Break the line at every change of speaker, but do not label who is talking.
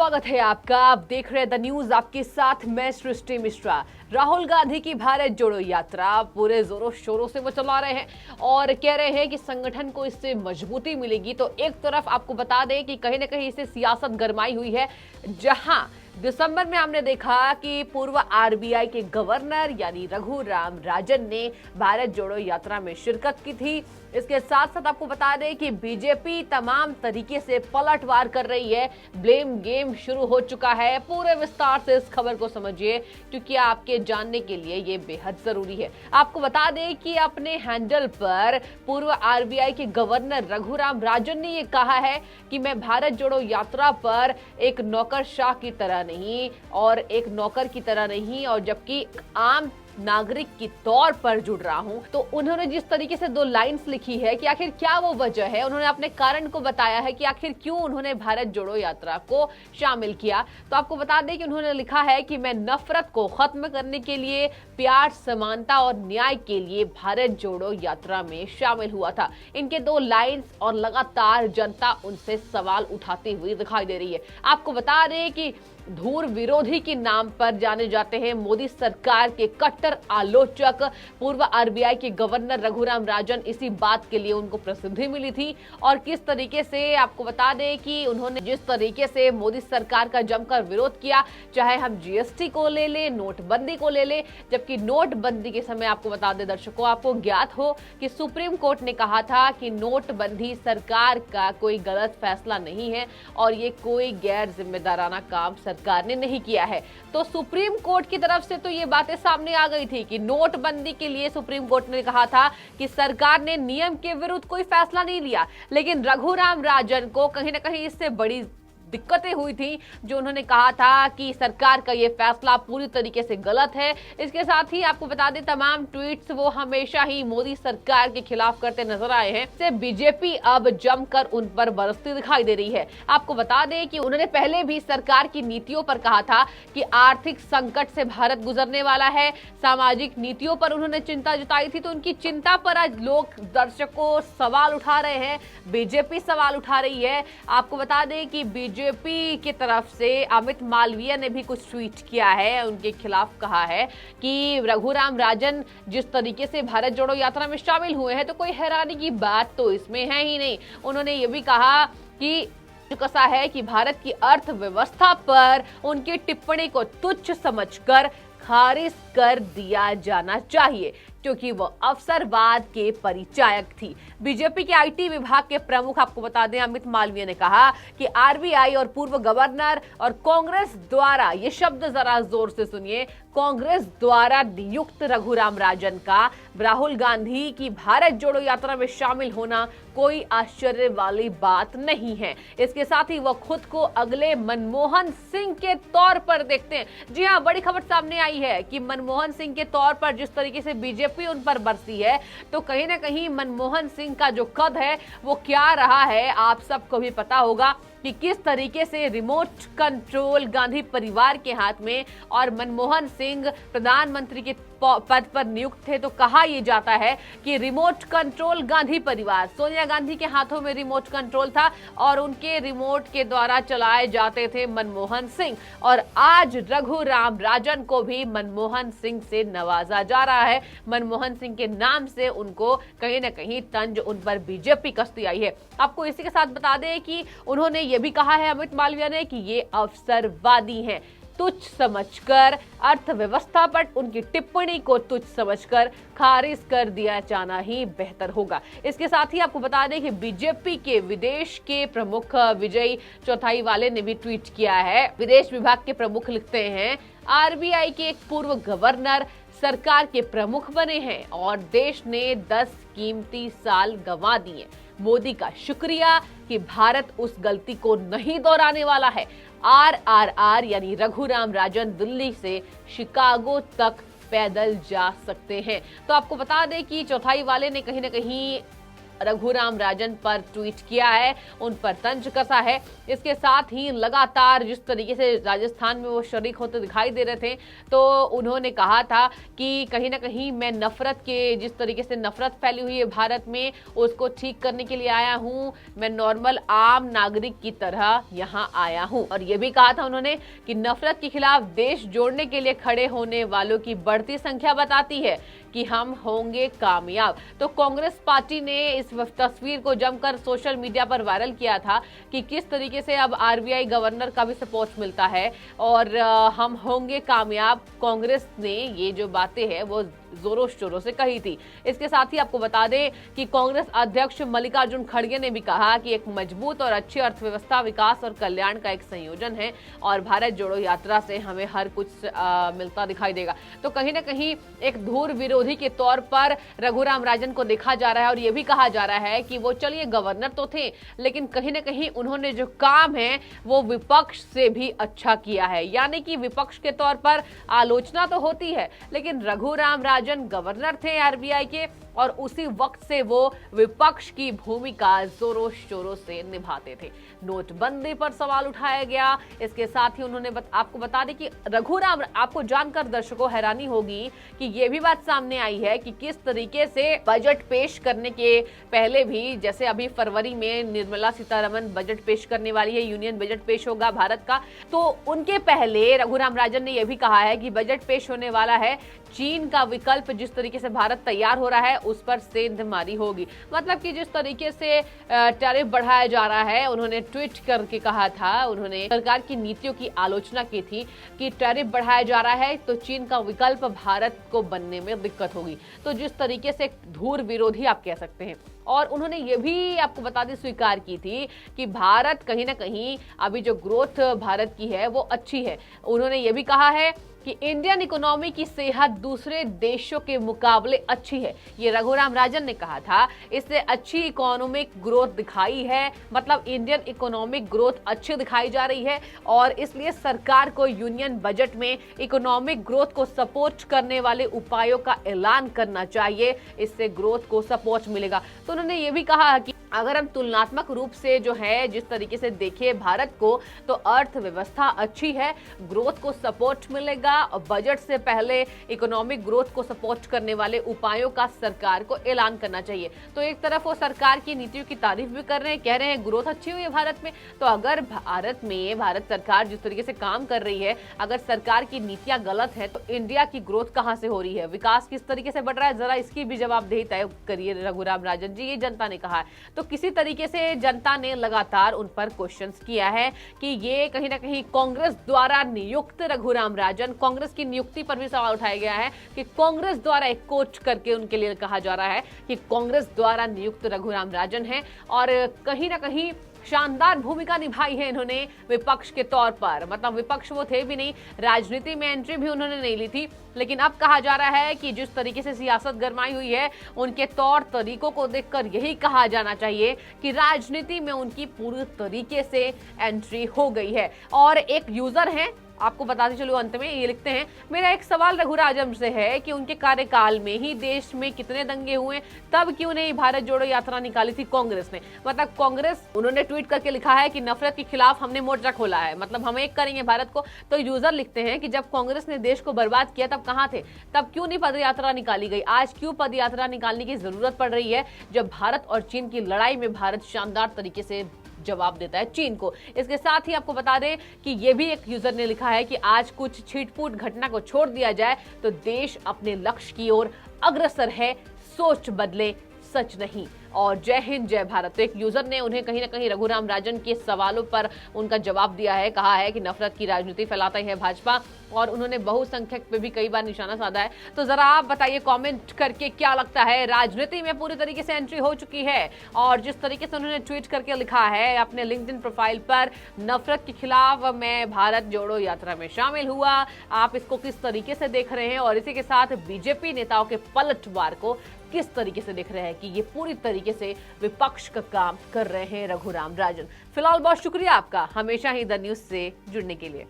स्वागत है आपका। आप देख रहे हैं द न्यूज, आपके साथ मैं सृष्टि मिश्रा। राहुल गांधी की भारत जोड़ो यात्रा पूरे जोरों शोरों से वो चला रहे हैं और कह रहे हैं कि संगठन को इससे मजबूती मिलेगी। तो एक तरफ आपको बता दें कि कहीं ना कहीं इससे सियासत गरमाई हुई है, जहां दिसंबर में हमने देखा कि पूर्व आरबीआई के गवर्नर यानी रघुराम राजन ने भारत जोड़ो यात्रा में शिरकत की थी। इसके साथ साथ आपको बता दें कि बीजेपी तमाम तरीके से पलटवार कर रही है, ब्लेम गेम शुरू हो चुका है। पूरे विस्तार से इस खबर को समझिए, क्योंकि आपके जानने के लिए ये बेहद जरूरी है। आपको बता दें कि अपने हैंडल पर पूर्व आरबीआई के गवर्नर रघुराम राजन ने ये कहा है कि मैं भारत जोड़ो यात्रा पर एक नौकरशाह की तरह नहीं और एक नौकर की तरह नहीं, और जबकि आम नागरिक के तौर पर जुड़ रहा हूं। तो उन्होंने जिस तरीके से 2 लाइंस लिखी है कि आखिर क्या वो वजह है, उन्होंने अपने कारण को बताया है कि आखिर क्यों उन्होंने भारत जोड़ो यात्रा को शामिल किया। तो आपको बता दें कि उन्होंने लिखा है कि मैं नफरत को खत्म करने के लिए, प्यार, समानता और न्याय के लिए भारत जोड़ो यात्रा में शामिल हुआ था। इनके 2 लाइंस और लगातार जनता उनसे सवाल उठाती हुई दिखाई दे रही है। आपको बता दें कि धूर विरोधी के नाम पर जाने जाते हैं मोदी सरकार के कट्टर आलोचक पूर्व आरबीआई के गवर्नर रघुराम राजन। इसी बात के लिए उनको प्रसिद्धि मिली थी और किस तरीके से आपको बता दें कि उन्होंने जिस तरीके से मोदी सरकार का जमकर विरोध किया, चाहे हम जीएसटी को ले ले, नोटबंदी को ले ले। जबकि नोटबंदी के समय आपको बता दें दर्शकों, आपको ज्ञात हो कि सुप्रीम कोर्ट ने कहा था कि नोटबंदी सरकार का कोई गलत फैसला नहीं है और ये कोई गैर जिम्मेदाराना काम सरकार ने नहीं किया है। तो सुप्रीम कोर्ट की तरफ से तो ये बातें सामने आ गई थी कि नोटबंदी के लिए सुप्रीम कोर्ट ने कहा था कि सरकार ने नियम के विरुद्ध कोई फैसला नहीं लिया, लेकिन रघुराम राजन को कहीं ना कहीं इससे बड़ी दिक्कतें हुई थी, जो उन्होंने कहा था कि सरकार का ये फैसला पूरी तरीके से गलत है। इसके साथ ही आपको बता दें तमाम ट्वीट्स वो हमेशा ही मोदी सरकार के खिलाफ करते नजर आए हैं। इससे बीजेपी अब जमकर उन पर बरसती दिखाई दे रही है। आपको बता दें कि उन्होंने पहले भी सरकार की नीतियों पर कहा था कि आर्थिक संकट से भारत गुजरने वाला है। सामाजिक नीतियों पर उन्होंने चिंता जताई थी। तो उनकी चिंता पर आज लोग, दर्शकों सवाल उठा रहे हैं, बीजेपी सवाल उठा रही है। आपको बता दें कि बीजेपी की तरफ से अमित मालवीय ने भी कुछ ट्वीट किया है, उनके खिलाफ कहा है कि रघुराम राजन जिस तरीके से भारत जोड़ो यात्रा में शामिल हुए हैं तो कोई हैरानी की बात तो इसमें है ही नहीं। उन्होंने ये भी कहा कि कसा है कि भारत की अर्थव्यवस्था पर उनकी टिप्पणी को तुच्छ समझकर खारिज कर दिया जाना चाहिए, क्योंकि वो अवसरवाद के परिचायक थी। बीजेपी के आईटी विभाग के प्रमुख आपको बता दें अमित मालवीय ने कहा कि आरबीआई और पूर्व गवर्नर और कांग्रेस द्वारा, ये शब्द जरा जोर से सुनिए, कांग्रेस द्वारा नियुक्त रघुराम राजन का राहुल गांधी की भारत जोड़ो यात्रा में शामिल होना कोई आश्चर्य वाली बात नहीं है। इसके साथ ही वो खुद को अगले मनमोहन सिंह के तौर पर देखते हैं। जी हाँ, बड़ी खबर सामने आई है कि मनमोहन सिंह के तौर पर जिस तरीके से बीजेपी उन पर बरसी है, तो कहीं ना कहीं मनमोहन सिंह का जो कद है वो क्या रहा है, आप सबको भी पता होगा कि किस तरीके से रिमोट कंट्रोल गांधी परिवार के हाथ में और मनमोहन सिंह प्रधानमंत्री के पद पर नियुक्त थे। तो कहा यह जाता है कि रिमोट कंट्रोल गांधी परिवार, सोनिया गांधी के हाथों में रिमोट कंट्रोल था और उनके रिमोट के द्वारा चलाए जाते थे मनमोहन सिंह। और आज रघुराम राजन को भी मनमोहन सिंह से नवाजा जा रहा है। मनमोहन सिंह के नाम से उनको कहीं ना कहीं तंज उन पर बीजेपी कसती आई है। आपको इसी के साथ बता दें कि उन्होंने ये भी कहा है अमित मालवीय ने कि ये अवसरवादी हैं। तुच्छ समझकर, अर्थव्यवस्था पर उनकी टिप्पणी को तुच्छ समझकर खारिज कर दिया जाना ही बेहतर होगा। इसके साथ ही आपको बता दें कि बीजेपी के विदेश के प्रमुख विजय चौथाई वाले ने भी ट्वीट किया है। विदेश विभाग के प्रमुख लिखते हैं, आरबीआई के एक पूर्व गवर्नर सरकार के प्रमुख बने हैं और देश ने 10 कीमती साल गंवा दिए। मोदी का शुक्रिया कि भारत उस गलती को नहीं दोहराने वाला है। आरआरआर यानी रघुराम राजन दिल्ली से शिकागो तक पैदल जा सकते हैं। तो आपको बता दें कि चौथाई वाले ने कहीं ना कहीं रघुराम राजन पर ट्वीट किया है, उन पर तंज कसा है। इसके साथ ही लगातार जिस तरीके से राजस्थान में वो शरीक होते दिखाई दे रहे थे, तो उन्होंने कहा था कि कहीं ना कहीं मैं नफरत के, जिस तरीके से नफरत फैली हुई है भारत में, उसको ठीक करने के लिए आया हूं। मैं नॉर्मल आम नागरिक की तरह यहां आया हूं। और यह भी कहा था उन्होंने कि नफरत के खिलाफ देश जोड़ने के लिए खड़े होने वालों की बढ़ती संख्या बताती है कि हम होंगे कामयाब। तो कांग्रेस पार्टी ने इस तस्वीर को जमकर सोशल मीडिया पर वायरल किया था कि किस तरीके से अब आरबीआई गवर्नर का भी सपोर्ट मिलता है और हम होंगे कामयाब। कांग्रेस ने ये जो बातें हैं वो जोरों शोरों से कही थी। इसके साथ ही आपको बता दें कि कांग्रेस अध्यक्ष मल्लिकार्जुन खड़गे ने भी कहा कि एक मजबूत और अच्छी अर्थव्यवस्था विकास और कल्याण का एक संयोजन है और भारत जोड़ो यात्रा से हमें हर कुछ मिलता दिखाई देगा। तो कहीं ना कहीं एक धुर विरोधी के तौर पर रघुराम राजन को देखा जा रहा है और यह भी कहा जा रहा है कि वो चलिए गवर्नर तो थे, लेकिन कहीं ना कहीं उन्होंने जो काम है वो विपक्ष से भी अच्छा किया है। यानी कि विपक्ष के तौर पर आलोचना तो होती है, लेकिन रघुराम राजन गवर्नर थे आरबीआई के और उसी वक्त से वो विपक्ष की भूमिका जोरों शोरों से निभाते थे। नोटबंदी पर सवाल उठाया गया। इसके साथ ही उन्होंने आपको बता दें कि रघुराम, आपको जानकर दर्शकों हैरानी होगी कि ये भी बात सामने आई है कि किस तरीके से बजट पेश करने के पहले भी, जैसे अभी फरवरी में निर्मला सीतारमण बजट पेश करने वाली है, यूनियन बजट पेश होगा भारत का, तो उनके पहले रघुराम राजन ने यह भी कहा है कि बजट पेश होने वाला है, चीन का विकल्प जिस तरीके से भारत तैयार हो रहा है उस पर सेंधमारी होगी। मतलब कि जिस तरीके से टैरिफ बढ़ाया जा रहा है, उन्होंने ट्वीट करके कहा था, उन्होंने सरकार की नीतियों की आलोचना की थी कि टैरिफ बढ़ाया जा रहा है तो चीन का विकल्प भारत को बनने में दिक्कत होगी। तो जिस तरीके से धुर विरोधी आप कह सकते हैं। और उन्होंने ये भी आपको बता दी, स्वीकार की थी कि भारत कहीं ना कहीं अभी जो ग्रोथ भारत की है वो अच्छी है। उन्होंने ये भी कहा है कि इंडियन इकोनॉमी की सेहत दूसरे देशों के मुकाबले अच्छी है। ये रघुराम राजन ने कहा था। इससे अच्छी इकोनॉमिक ग्रोथ दिखाई है, मतलब इंडियन इकोनॉमिक ग्रोथ अच्छी दिखाई जा रही है और इसलिए सरकार को यूनियन बजट में इकोनॉमिक ग्रोथ को सपोर्ट करने वाले उपायों का ऐलान करना चाहिए। इससे ग्रोथ को सपोर्ट मिलेगा। तो उन्होंने ये भी कहा कि अगर हम तुलनात्मक रूप से जो है जिस तरीके से देखें भारत को, तो अर्थव्यवस्था अच्छी है, ग्रोथ को सपोर्ट मिलेगा और बजट से पहले इकोनॉमिक ग्रोथ को सपोर्ट करने वाले उपायों का सरकार को ऐलान करना चाहिए। तो एक तरफ वो सरकार की नीतियों की तारीफ भी कर रहे हैं, कह रहे हैं ग्रोथ अच्छी हुई है भारत में। तो अगर भारत सरकार जिस तरीके से काम कर रही है, अगर सरकार की नीतियां गलत है तो इंडिया की ग्रोथ कहां से हो रही है, विकास किस तरीके से बढ़ रहा है, जरा इसकी भी जवाबदेही तय करिए रघुराम राजन जी, ये जनता ने कहा है। तो किसी तरीके से जनता ने लगातार उन पर क्वेश्चंस किया है कि ये कहीं ना कहीं कांग्रेस द्वारा नियुक्त रघुराम राजन, कांग्रेस की नियुक्ति पर भी सवाल उठाया गया है कि कांग्रेस द्वारा एक कोच करके उनके लिए कहा जा रहा है कि कांग्रेस द्वारा नियुक्त रघुराम राजन है और कहीं ना कहीं शानदार भूमिका निभाई है इन्होंने विपक्ष के तौर पर। मतलब विपक्ष वो थे भी नहीं, राजनीति में एंट्री भी उन्होंने नहीं ली थी, लेकिन अब कहा जा रहा है कि जिस तरीके से सियासत गरमाई हुई है, उनके तौर तरीकों को देखकर यही कहा जाना चाहिए कि राजनीति में उनकी पूरी तरीके से एंट्री हो गई है। और एक यूजर है, आपको बताते चलो अंत में, ये लिखते हैं, मेरा एक सवाल रघुराजन से है कि उनके कार्यकाल में ही देश में कितने दंगे हुए, तब क्यों नहीं भारत जोड़ो यात्रा निकाली थी कांग्रेस ने। मतलब कांग्रेस, उन्होंने ट्वीट करके लिखा है कि नफरत के खिलाफ हमने मोर्चा खोला है, मतलब हम एक करेंगे भारत को। तो यूजर लिखते हैं कि जब कांग्रेस ने देश को बर्बाद किया तब कहां थे, तब क्यों नहीं पद यात्रा निकाली गई, आज क्यों पद यात्रा निकालने की जरूरत पड़ रही है जब भारत और चीन की लड़ाई में भारत शानदार तरीके से जवाब देता है चीन को। इसके साथ ही आपको बता दें कि ये भी एक यूजर ने लिखा है कि आज कुछ छिटपुट घटना को छोड़ दिया जाए तो देश अपने लक्ष्य की ओर अग्रसर है, सोच बदले सच नहीं। और जय हिंद जय भारत। तो एक यूजर ने उन्हें कहीं ना कहीं रघुराम राजन के सवालों पर उनका जवाब दिया है, कहा है कि नफरत की राजनीति फैलाता है भाजपा, और उन्होंने बहुसंख्यक पे भी कई बार निशाना साधा है। तो जरा आप बताइए कमेंट करके क्या लगता है, राजनीति में पूरी तरीके से एंट्री हो चुकी है? और जिस तरीके से उन्होंने ट्वीट करके लिखा है अपने लिंक्डइन प्रोफाइल पर, नफरत के खिलाफ मैं भारत जोड़ो यात्रा में शामिल हुआ, आप इसको किस तरीके से देख रहे हैं? और इसी के साथ बीजेपी नेताओं के पलटवार को किस तरीके से देख रहे हैं कि ये पूरी तरीके से विपक्ष का काम कर रहे हैं रघुराम राजन। फिलहाल बहुत शुक्रिया आपका हमेशा ही द न्यूज से जुड़ने के लिए।